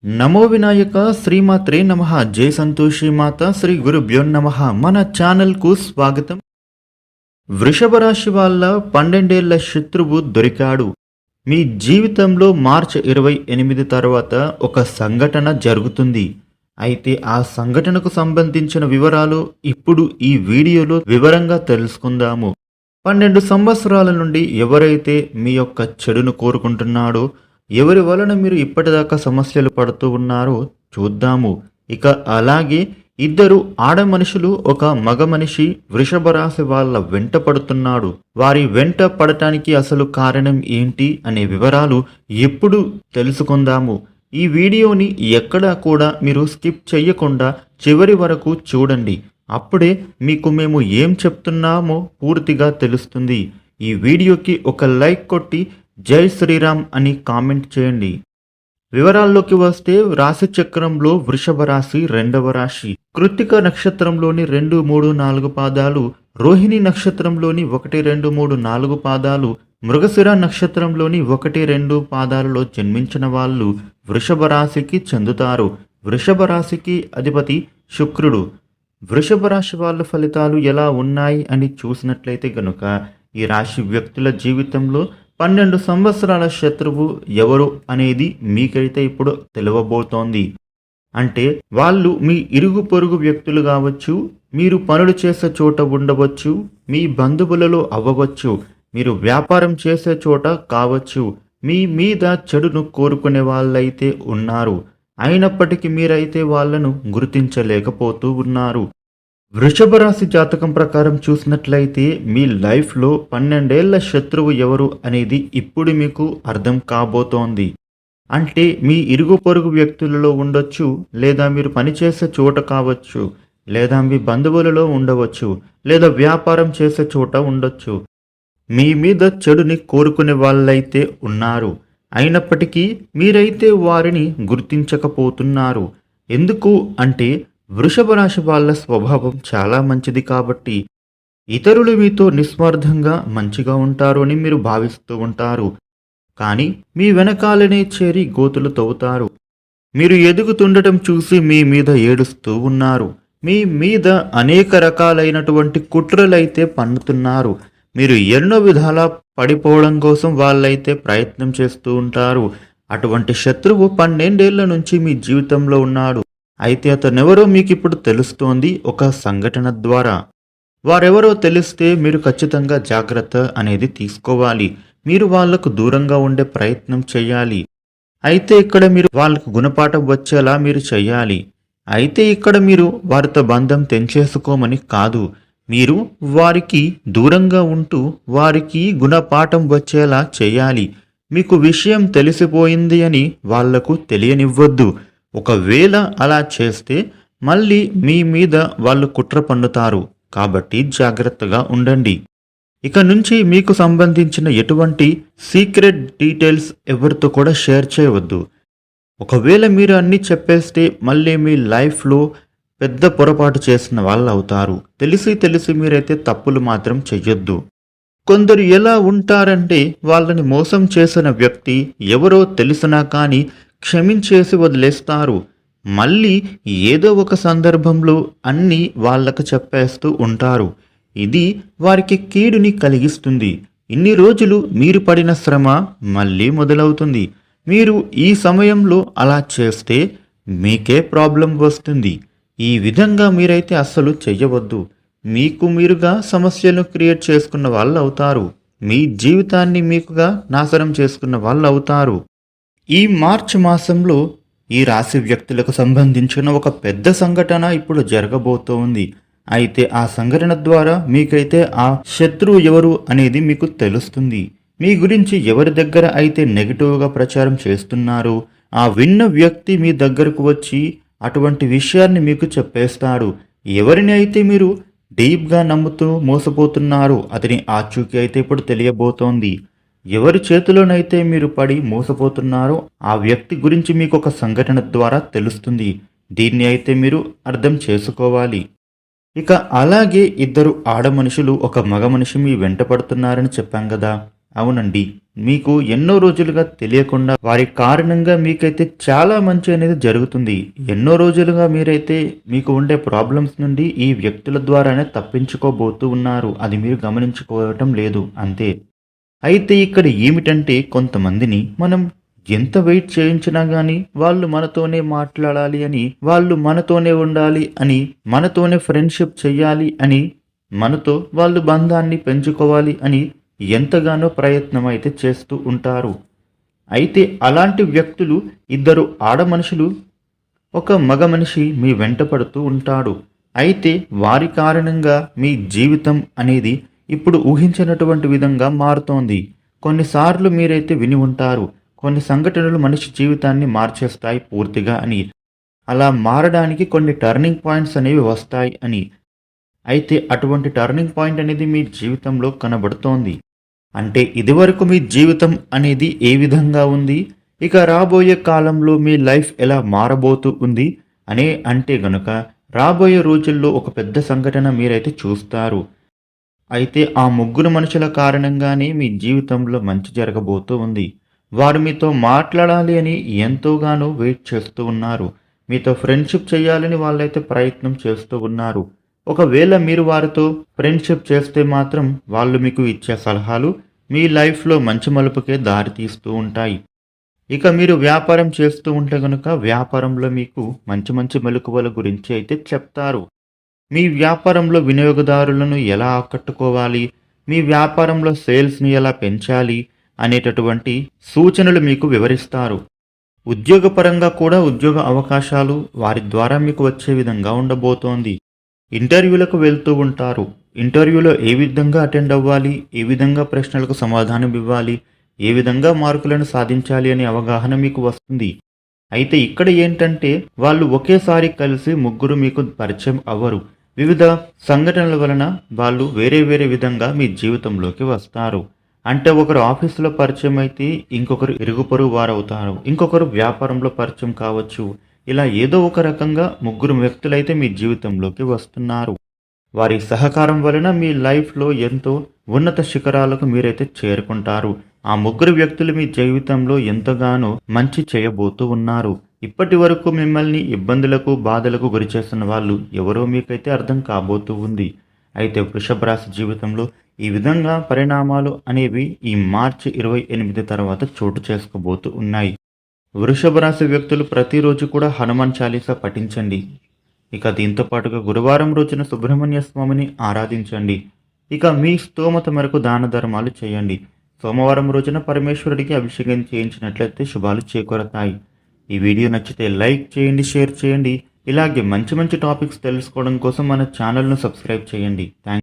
నమో వినాయక శ్రీమాత్రే నమః. జై సంతోషి మాత శ్రీ గురుభ్యో నమః. మన ఛానల్కు స్వాగతం. వృషభ రాశి వాళ్ళ 12 ఏళ్ల శత్రువు దొరికాడు. మీ జీవితంలో మార్చి 28 తర్వాత ఒక సంఘటన జరుగుతుంది. అయితే ఆ సంఘటనకు సంబంధించిన వివరాలు ఇప్పుడు ఈ వీడియోలో వివరంగా తెలుసుకుందాము. 12 సంవత్సరాల నుండి ఎవరైతే మీ యొక్క చెడును కోరుకుంటున్నాడో, ఎవరి వలన మీరు ఇప్పటిదాకా సమస్యలు పడుతూ ఉన్నారో చూద్దాము. ఇక అలాగే ఇద్దరు ఆడ మనుషులు ఒక మగ మనిషి వృషభ రాశి వాళ్ళ వెంట పడుతున్నాడు. వారి వెంట పడటానికి అసలు కారణం ఏంటి అనే వివరాలు ఎప్పుడు తెలుసుకుందాము. ఈ వీడియోని ఎక్కడా కూడా మీరు స్కిప్ చేయకుండా చివరి వరకు చూడండి. అప్పుడే మీకు మేము ఏం చెప్తున్నామో పూర్తిగా తెలుస్తుంది. ఈ వీడియోకి ఒక లైక్ కొట్టి జై శ్రీరామ్ అని కామెంట్ చేయండి. వివరాల్లోకి వస్తే రాశి చక్రంలో వృషభ రాశి 2వ రాశి. కృత్తిక నక్షత్రంలోని 2, 3, 4 పాదాలు, రోహిణి నక్షత్రంలోని 1, 2, 3, 4 పాదాలు, మృగశిర నక్షత్రంలోని 1, 2 పాదాలలో జన్మించిన వాళ్ళు వృషభ రాశికి చెందుతారు. వృషభ రాశికి అధిపతి శుక్రుడు. వృషభ రాశి వాళ్ళ ఫలితాలు ఎలా ఉన్నాయి అని చూసినట్లయితే గనుక ఈ రాశి వ్యక్తుల జీవితంలో 12 సంవత్సరాల శత్రువు ఎవరు అనేది మీకైతే ఇప్పుడు తెలియబోతోంది. అంటే వాళ్ళు మీ ఇరుగు పొరుగు వ్యక్తులు కావచ్చు, మీరు పనులు చేసే చోట ఉండవచ్చు, మీ బంధువులలో అవ్వవచ్చు, మీరు వ్యాపారం చేసే చోట కావచ్చు. మీ మీద చెడును కోరుకునే వాళ్ళైతే ఉన్నారు. అయినప్పటికీ మీరైతే వాళ్ళను గుర్తించలేకపోతూ ఉన్నారు. వృషభ రాశి జాతకం ప్రకారం చూసినట్లయితే మీ లైఫ్లో 12 ఏళ్ల శత్రువు ఎవరు అనేది ఇప్పుడు మీకు అర్థం కాబోతోంది. అంటే మీ ఇరుగు పొరుగు వ్యక్తులలో ఉండొచ్చు, లేదా మీరు పనిచేసే చోట కావచ్చు, లేదా మీ బంధువులలో ఉండవచ్చు, లేదా వ్యాపారం చేసే చోట ఉండొచ్చు. మీ మీద చెడుని కోరుకునే వాళ్ళైతే ఉన్నారు. అయినప్పటికీ మీరైతే వారిని గుర్తించకపోతున్నారు. ఎందుకు అంటే వృషభ రాశి వాళ్ళ స్వభావం చాలా మంచిది కాబట్టి ఇతరులు మీతో నిస్వార్థంగా మంచిగా ఉంటారు అని మీరు భావిస్తూ ఉంటారు. కానీ మీ వెనకాలనే చేరి గోతులు తవ్వుతారు. మీరు ఎదుగుతుండటం చూసి మీ మీద ఏడుస్తూ ఉన్నారు. మీ మీద అనేక రకాలైనటువంటి కుట్రలైతే పన్నుతున్నారు. మీరు ఎన్నో విధాలా పడిపోవడం కోసం వాళ్ళైతే ప్రయత్నం చేస్తూ ఉంటారు. అటువంటి శత్రువు 12 ఏళ్ల నుంచి మీ జీవితంలో ఉన్నాడు. అయితే అతనెవరో మీకు ఇప్పుడు తెలుస్తోంది ఒక సంఘటన ద్వారా. వారెవరో తెలిస్తే మీరు ఖచ్చితంగా జాగ్రత్త అనేది తీసుకోవాలి. మీరు వాళ్లకు దూరంగా ఉండే ప్రయత్నం చేయాలి. అయితే ఇక్కడ మీరు వాళ్ళకు గుణపాఠం వచ్చేలా మీరు చెయ్యాలి. అయితే ఇక్కడ మీరు వారితో బంధం తెంచేసుకోమని కాదు, మీరు వారికి దూరంగా ఉంటూ వారికి గుణపాఠం వచ్చేలా చేయాలి. మీకు విషయం తెలిసిపోయింది అని వాళ్లకు తెలియనివ్వద్దు. ఒకవేళ అలా చేస్తే మళ్ళీ మీ మీద వాళ్ళు కుట్ర పన్నుతారు. కాబట్టి జాగ్రత్తగా ఉండండి. ఇక నుంచి మీకు సంబంధించిన ఎటువంటి సీక్రెట్ డీటెయిల్స్ ఎవరితో కూడా షేర్ చేయవద్దు. ఒకవేళ మీరు అన్నీ చెప్పేస్తే మళ్ళీ మీ లైఫ్లో పెద్ద పొరపాటు చేసిన వాళ్ళు అవుతారు. తెలిసి మీరైతే తప్పులు మాత్రం చెయ్యొద్దు. కొందరు ఎలా ఉంటారంటే వాళ్ళని మోసం చేసిన వ్యక్తి ఎవరో తెలిసినా కానీ క్షమించేసి వదిలేస్తారు. మళ్ళీ ఏదో ఒక సందర్భంలో అన్నీ వాళ్ళకు చెప్పేస్తూ ఉంటారు. ఇది వారికి కీడుని కలిగిస్తుంది. ఇన్ని రోజులు మీరు పడిన శ్రమ మళ్ళీ మొదలవుతుంది. మీరు ఈ సమయంలో అలా చేస్తే మీకే ప్రాబ్లం వస్తుంది. ఈ విధంగా మీరైతే అస్సలు చెయ్యవద్దు. మీకు మీరుగా సమస్యలను క్రియేట్ చేసుకున్న వాళ్ళు అవుతారు. మీ జీవితాన్ని మీకుగా నాశనం చేసుకున్న వాళ్ళు అవుతారు. ఈ మార్చి మాసంలో ఈ రాశి వ్యక్తులకు సంబంధించిన ఒక పెద్ద సంఘటన ఇప్పుడు జరగబోతోంది. అయితే ఆ సంఘటన ద్వారా మీకైతే ఆ శత్రువు ఎవరు అనేది మీకు తెలుస్తుంది. మీ గురించి ఎవరి దగ్గర అయితే నెగిటివ్గా ప్రచారం చేస్తున్నారో ఆ విన్న వ్యక్తి మీ దగ్గరకు వచ్చి అటువంటి విషయాన్ని మీకు చెప్పేస్తాడు. ఎవరిని అయితే మీరు డీప్గా నమ్ముతూ మోసపోతున్నారో అతని ఆచూకీ అయితే ఇప్పుడు తెలియబోతోంది. ఎవరి చేతిలోనైతే మీరు పడి మోసపోతున్నారో ఆ వ్యక్తి గురించి మీకు ఒక సంఘటన ద్వారా తెలుస్తుంది. దీన్ని అయితే మీరు అర్థం చేసుకోవాలి. ఇక అలాగే ఇద్దరు ఆడ మనుషులు ఒక మగ మనిషి మీ వెంట పడుతున్నారని చెప్పాం కదా. అవునండి, మీకు ఎన్నో రోజులుగా తెలియకుండా వారి కారణంగా మీకైతే చాలా మంచి అనేది జరుగుతుంది. ఎన్నో రోజులుగా మీరైతే మీకు ఉండే ప్రాబ్లమ్స్ నుండి ఈ వ్యక్తుల ద్వారానే తప్పించుకోబోతూ ఉన్నారు. అది మీరు గమనించుకోవటం లేదు అంతే. అయితే ఇక్కడ ఏమిటంటే కొంతమందిని మనం ఎంత వెయిట్ చేయించినా గానీ వాళ్ళు మనతోనే మాట్లాడాలి అని, వాళ్ళు మనతోనే ఉండాలి అని, మనతోనే ఫ్రెండ్షిప్ చెయ్యాలి అని, మనతో వాళ్ళు బంధాన్ని పెంచుకోవాలి అని ఎంతగానో ప్రయత్నం అయితే చేస్తూ ఉంటారు. అయితే అలాంటి వ్యక్తులు ఇద్దరు ఆడ మనుషులు, ఒక మగ మనిషి మీ వెంట పడుతూ ఉంటాడు. అయితే వారి కారణంగా మీ జీవితం అనేది ఇప్పుడు ఊహించినటువంటి విధంగా మారుతోంది. కొన్నిసార్లు మీరైతే విని ఉంటారు, కొన్ని సంఘటనలు మనిషి జీవితాన్ని మార్చేస్తాయి పూర్తిగా అని. అలా మారడానికి కొన్ని టర్నింగ్ పాయింట్స్ అనేవి వస్తాయి అని. అయితే అటువంటి టర్నింగ్ పాయింట్ అనేది మీ జీవితంలో కనబడుతోంది. అంటే ఇదివరకు మీ జీవితం అనేది ఏ విధంగా ఉంది, ఇక రాబోయే కాలంలో మీ లైఫ్ ఎలా మారబోతూ ఉంది అనే అంటే గనుక రాబోయే రోజుల్లో ఒక పెద్ద సంఘటన మీరైతే చూస్తారు. అయితే ఆ ముగ్గురు మనుషుల కారణంగానే మీ జీవితంలో మంచి జరగబోతూ ఉంది. వారు మీతో మాట్లాడాలి అని ఎంతోగానో వెయిట్ చేస్తూ ఉన్నారు. మీతో ఫ్రెండ్షిప్ చేయాలని వాళ్ళైతే ప్రయత్నం చేస్తూ ఉన్నారు. ఒకవేళ మీరు వారితో ఫ్రెండ్షిప్ చేస్తే మాత్రం వాళ్ళు మీకు ఇచ్చే సలహాలు మీ లైఫ్లో మంచి మలుపుకే దారి తీస్తూ ఉంటాయి. ఇక మీరు వ్యాపారం చేస్తూ ఉంటే కనుక వ్యాపారంలో మీకు మంచి మంచి మెలకువల గురించి అయితే చెప్తారు. మీ వ్యాపారంలో వినియోగదారులను ఎలా ఆకట్టుకోవాలి, మీ వ్యాపారంలో సేల్స్ని ఎలా పెంచాలి అనేటటువంటి సూచనలు మీకు వివరిస్తారు. ఉద్యోగపరంగా కూడా ఉద్యోగ అవకాశాలు వారి ద్వారా మీకు వచ్చే విధంగా ఉండబోతోంది. ఇంటర్వ్యూలకు వెళ్తూ ఉంటారు. ఇంటర్వ్యూలో ఏ విధంగా అటెండ్ అవ్వాలి, ఏ విధంగా ప్రశ్నలకు సమాధానం ఇవ్వాలి, ఏ విధంగా మార్కులను సాధించాలి అనే అవగాహన మీకు వస్తుంది. అయితే ఇక్కడ ఏంటంటే వాళ్ళు ఒకేసారి కలిసి ముగ్గురు మీకు పరిచయం అవ్వరు. వివిధ సంఘటనల వలన వాళ్ళు వేరే వేరే విధంగా మీ జీవితంలోకి వస్తారు. అంటే ఒకరు ఆఫీసులో పరిచయం అయితే ఇంకొకరు ఇరుగు పొరుగు వారు అవుతారు, ఇంకొకరు వ్యాపారంలో పరిచయం కావచ్చు. ఇలా ఏదో ఒక రకంగా ముగ్గురు వ్యక్తులైతే మీ జీవితంలోకి వస్తున్నారు. వారి సహకారం వలన మీ లైఫ్లో ఎంతో ఉన్నత శిఖరాలకు మీరైతే చేరుకుంటారు. ఆ ముగ్గురు వ్యక్తులు మీ జీవితంలో ఎంతగానో మంచి చేయబోతూ ఉన్నారు. ఇప్పటి వరకు మిమ్మల్ని ఇబ్బందులకు బాధలకు గురిచేస్తున్న వాళ్ళు ఎవరో మీకైతే అర్థం కాబోతూ ఉంది. అయితే వృషభ రాశి జీవితంలో ఈ విధంగా పరిణామాలు అనేవి ఈ మార్చి 28 తర్వాత చోటు చేసుకోబోతూ ఉన్నాయి. వృషభ రాశి వ్యక్తులు ప్రతిరోజు కూడా హనుమాన్ చాలీసా పఠించండి. ఇక దీంతో పాటుగా గురువారం రోజున సుబ్రహ్మణ్య స్వామిని ఆరాధించండి. ఇక మీ స్తోమత మేరకు దాన ధర్మాలు చేయండి. సోమవారం రోజున పరమేశ్వరుడికి అభిషేకం చేయించినట్లయితే శుభాలు చేకూరతాయి. ఈ వీడియో నచ్చితే లైక్ చేయండి, షేర్ చేయండి. ఇలాగే మంచి మంచి టాపిక్స్ తెలుసుకోవడం కోసం మన ఛానల్ను సబ్స్క్రైబ్ చేయండి. థ్యాంక్